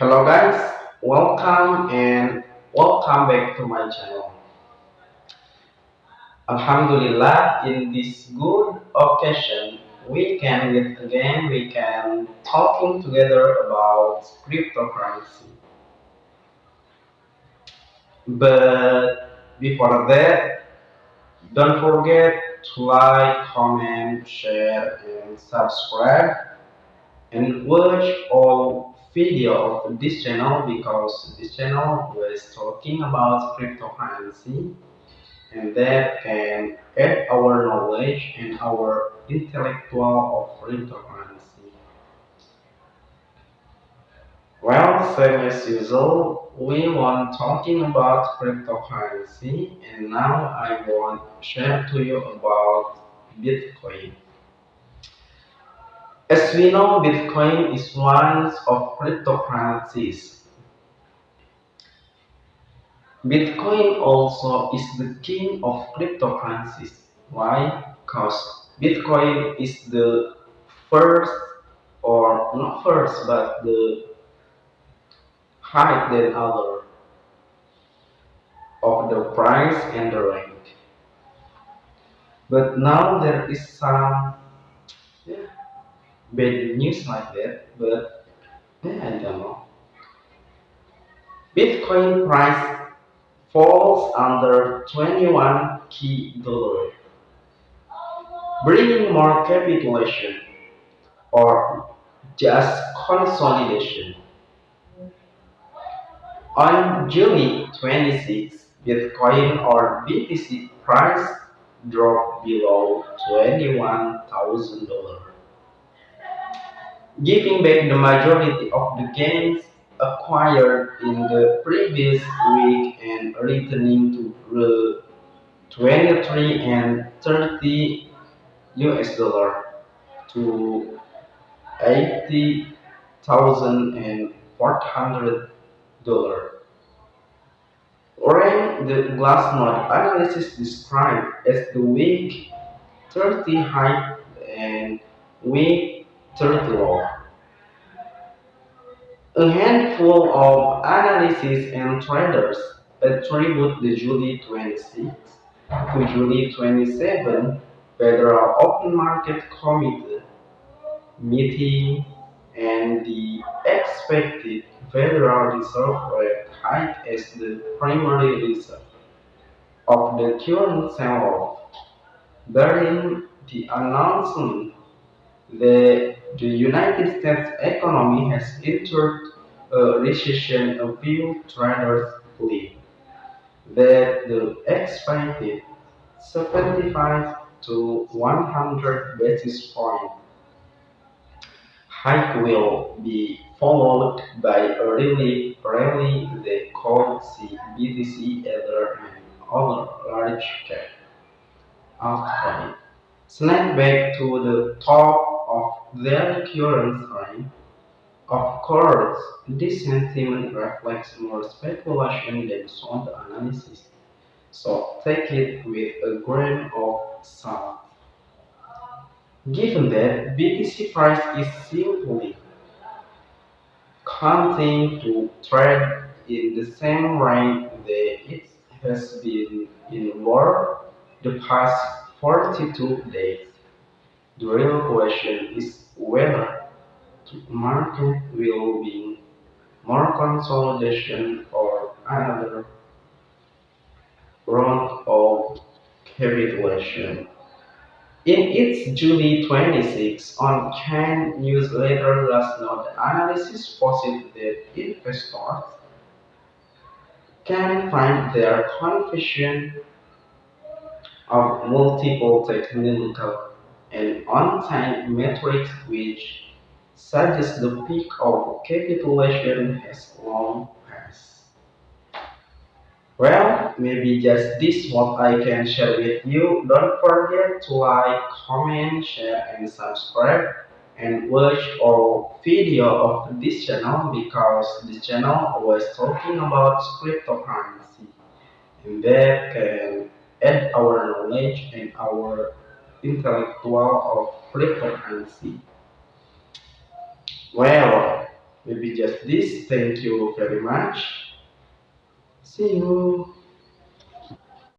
Hello guys, welcome back to my channel. Alhamdulillah, in this good occasion, we can talking together about cryptocurrency. But before that, don't forget to like, comment, share, and subscribe, and watch all video of this channel because this channel was talking about cryptocurrency and that can add our knowledge and our intellectual of cryptocurrency. Well, same as usual, we want talking about cryptocurrency and now I want to share to you about Bitcoin. As we know, Bitcoin is one of cryptocurrencies. Bitcoin also is the king of cryptocurrencies. Why? Because Bitcoin is the first, or not first, but the higher than other of the price and the rank. But now there is some bad news like that, but I don't know. Bitcoin price falls under 21 key dollar, bringing more capitulation or just consolidation. On July 26, Bitcoin or BTC price dropped below $21,000, giving back the majority of the gains acquired in the previous week and returning to the 23 and 30 US dollar to 80,400 dollar. Or the Glassnode analysis described as the week 30 high and week 30 low. A handful of analysts and traders attribute the July 26 to July 27 Federal Open Market Committee meeting and the expected Federal Reserve rate hike as the primary reason of the current sell-off, bearing the announcement that the United States economy has entered a recession. A few traders believe that the expected 75 to 100 basis point hike will be followed by a relief rally that could see BTC, Ether, and other large cap altcoins snap back to the top of their current range. Of course, this sentiment reflects more speculation than sound analysis, so take it with a grain of salt. Given that BTC price is simply continuing to trade in the same range that it has been in for the past 42 days, the real question is whether the market will be more consolidation or another round of capitulation. In its July 26 on Can newsletter last note, analysis posited that investors can find their confusion of multiple technical and on-time metrics which suggest the peak of capitulation has long passed. Well, maybe just this what I can share with you. Don't forget to like, comment, share, and subscribe, and watch all video of this channel because this channel always talking about cryptocurrency, and that can add our knowledge and our intellectual of cryptocurrency. Well, Maybe just this. Thank you very much. See you.